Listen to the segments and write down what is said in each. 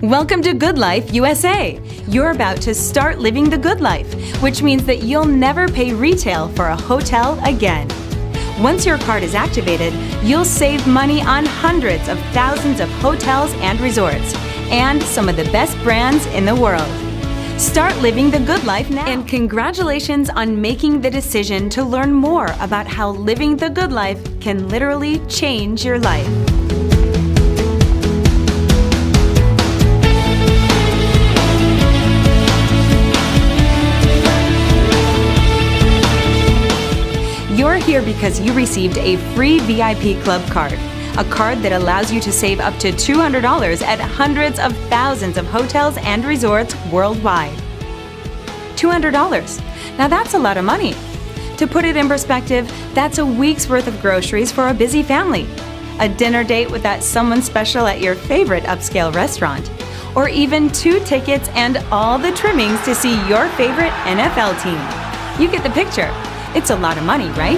Welcome to Good Life USA. You're about to start living the good life, which means that you'll never pay retail for a hotel again. Once your card is activated, you'll save money on hundreds of thousands of hotels and resorts, and some of the best brands in the world. Start living the good life now. And congratulations on making the decision to learn more about how living the good life can literally change your life. You're here because you received a free VIP Club card, a card that allows you to save up to $200 at hundreds of thousands of hotels and resorts worldwide. $200. Now that's a lot of money. To put it in perspective, that's a week's worth of groceries for a busy family, a dinner date with that someone special at your favorite upscale restaurant, or even 2 tickets and all the trimmings to see your favorite NFL team. You get the picture. It's a lot of money, right?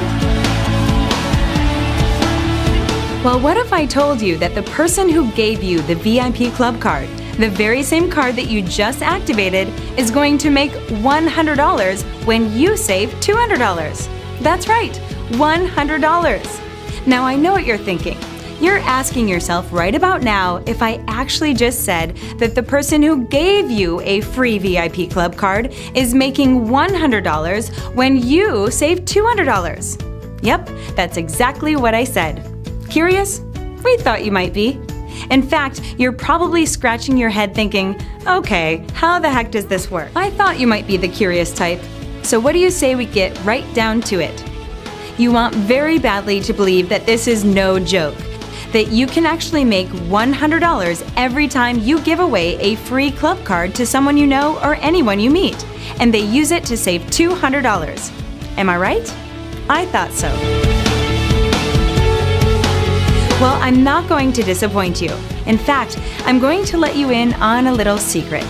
Well, what if I told you that the person who gave you the VIP Club card, the very same card that you just activated, is going to make $100 when you save $200? That's right, $100. Now I know what you're thinking. You're asking yourself right about now if I actually just said that the person who gave you a free VIP Club card is making $100 when you save $200. Yep, that's exactly what I said. Curious? We thought you might be. In fact, you're probably scratching your head thinking, okay, how the heck does this work? I thought you might be the curious type. So what do you say we get right down to it? You want very badly to believe that this is no joke, that you can actually make $100 every time you give away a free club card to someone you know or anyone you meet, and they use it to save $200. Am I right? I thought so. Well, I'm not going to disappoint you. In fact, I'm going to let you in on a little secret.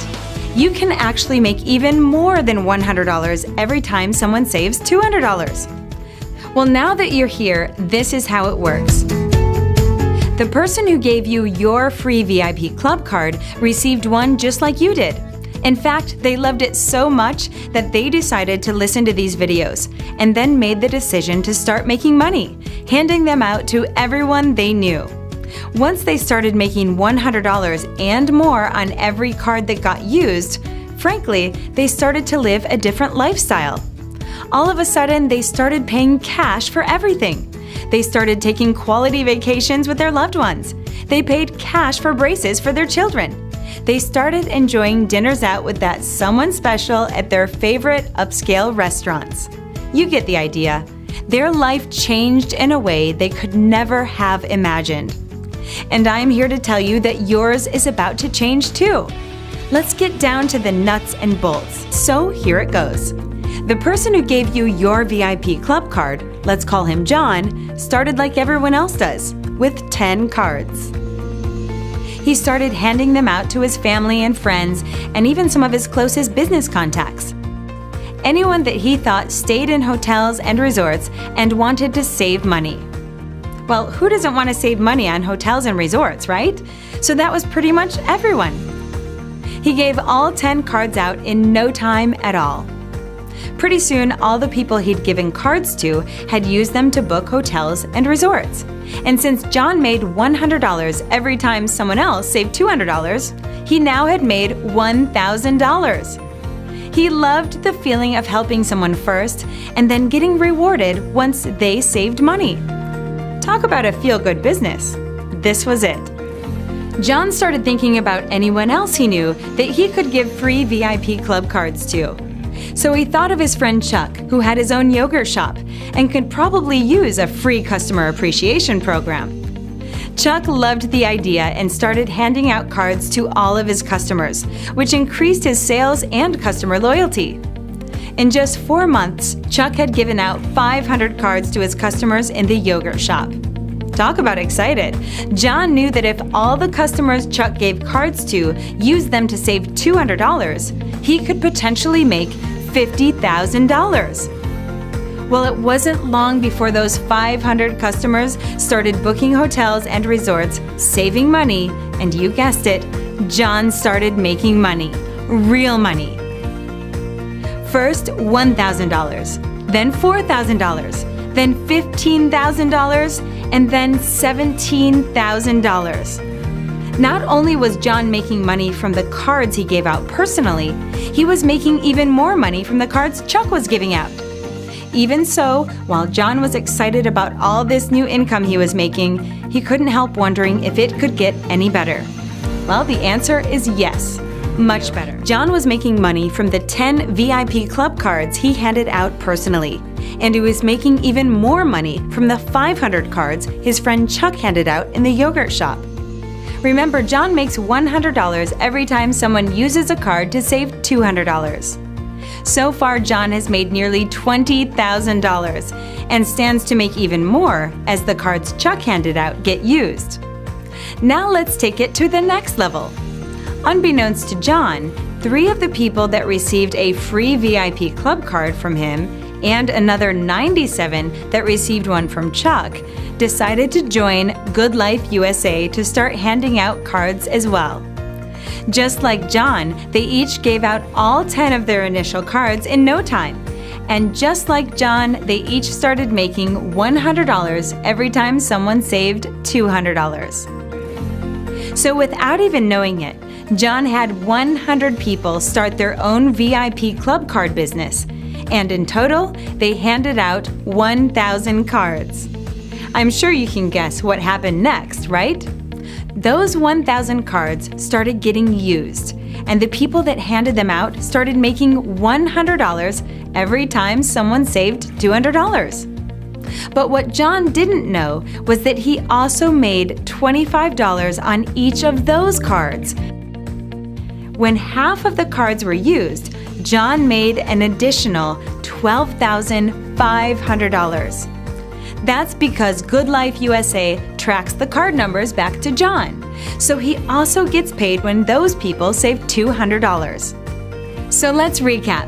You can actually make even more than $100 every time someone saves $200. Well, now that you're here, this is how it works. The person who gave you your free VIP Club card received one just like you did. In fact, they loved it so much that they decided to listen to these videos and then made the decision to start making money, handing them out to everyone they knew. Once they started making $100 and more on every card that got used, frankly, they started to live a different lifestyle. All of a sudden, they started paying cash for everything. They started taking quality vacations with their loved ones. They paid cash for braces for their children. They started enjoying dinners out with that someone special at their favorite upscale restaurants. You get the idea. Their life changed in a way they could never have imagined. And I'm here to tell you that yours is about to change too. Let's get down to the nuts and bolts. So here it goes. The person who gave you your VIP Club card, let's call him John, started like everyone else does, with 10 cards. He started handing them out to his family and friends, and even some of his closest business contacts. Anyone that he thought stayed in hotels and resorts and wanted to save money. Well, who doesn't want to save money on hotels and resorts, right? So that was pretty much everyone. He gave all 10 cards out in no time at all. Pretty soon, all the people he'd given cards to had used them to book hotels and resorts. And since John made $100 every time someone else saved $200, he now had made $1,000. He loved the feeling of helping someone first and then getting rewarded once they saved money. Talk about a feel-good business. This was it. John started thinking about anyone else he knew that he could give free VIP Club cards to. So he thought of his friend Chuck, who had his own yogurt shop and could probably use a free customer appreciation program. Chuck loved the idea and started handing out cards to all of his customers, which increased his sales and customer loyalty. In just 4 months, Chuck had given out 500 cards to his customers in the yogurt shop. Talk about excited. John knew that if all the customers Chuck gave cards to used them to save $200, he could potentially make $50,000. Well, it wasn't long before those 500 customers started booking hotels and resorts, saving money, and you guessed it, John started making money, real money. First, $1,000, then $4,000, then $15,000, and then $17,000. Not only was John making money from the cards he gave out personally, he was making even more money from the cards Chuck was giving out. Even so, while John was excited about all this new income he was making, he couldn't help wondering if it could get any better. Well, the answer is yes, much better. John was making money from the 10 VIP club cards he handed out personally, and he was making even more money from the 500 cards his friend Chuck handed out in the yogurt shop. Remember, John makes $100 every time someone uses a card to save $200. So far, John has made nearly $20,000 and stands to make even more as the cards Chuck handed out get used. Now let's take it to the next level. Unbeknownst to John, 3 of the people that received a free VIP club card from him and another 97 that received one from Chuck decided to join Good Life USA to start handing out cards as well. Just like John, they each gave out all 10 of their initial cards in no time. And just like John, they each started making $100 every time someone saved $200. So without even knowing it, John had 100 people start their own VIP club card business. And in total, they handed out 1,000 cards. I'm sure you can guess what happened next, right? Those 1,000 cards started getting used, and the people that handed them out started making $100 every time someone saved $200. But what John didn't know was that he also made $25 on each of those cards. When half of the cards were used, John made an additional $12,500. That's because Good Life USA tracks the card numbers back to John, so he also gets paid when those people save $200. So let's recap.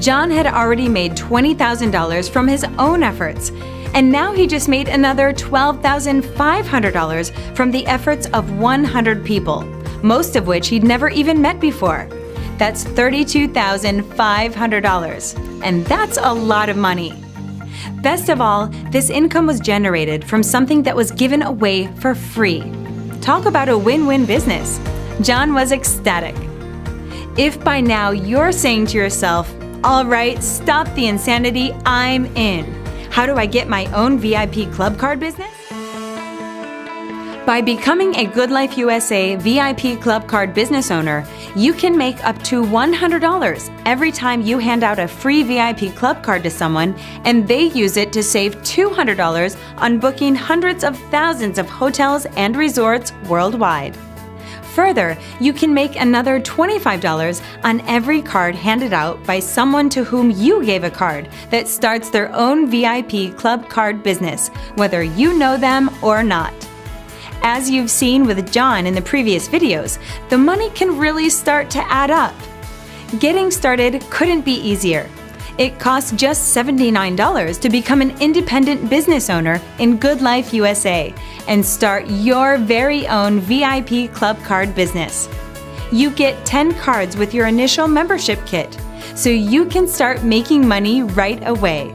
John had already made $20,000 from his own efforts, and now he just made another $12,500 from the efforts of 100 people, most of which he'd never even met before. That's $32,500, and that's a lot of money. Best of all, this income was generated from something that was given away for free. Talk about a win-win business. John was ecstatic. If by now you're saying to yourself, "All right, stop the insanity, I'm in. How do I get my own VIP club card business?" By becoming a Good Life USA VIP club card business owner, you can make up to $100 every time you hand out a free VIP club card to someone and they use it to save $200 on booking hundreds of thousands of hotels and resorts worldwide. Further, you can make another $25 on every card handed out by someone to whom you gave a card that starts their own VIP club card business, whether you know them or not. As you've seen with John in the previous videos, the money can really start to add up. Getting started couldn't be easier. It costs just $79 to become an independent business owner in Good Life USA and start your very own VIP club card business. You get 10 cards with your initial membership kit, so you can start making money right away.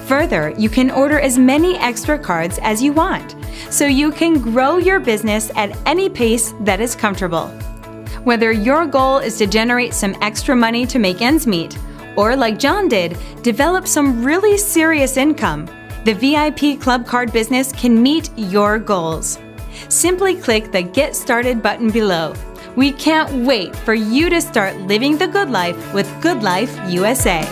Further, you can order as many extra cards as you want, so you can grow your business at any pace that is comfortable. Whether your goal is to generate some extra money to make ends meet, or like John did, develop some really serious income, the VIP club card business can meet your goals. Simply click the Get Started button below. We can't wait for you to start living the good life with Good Life USA.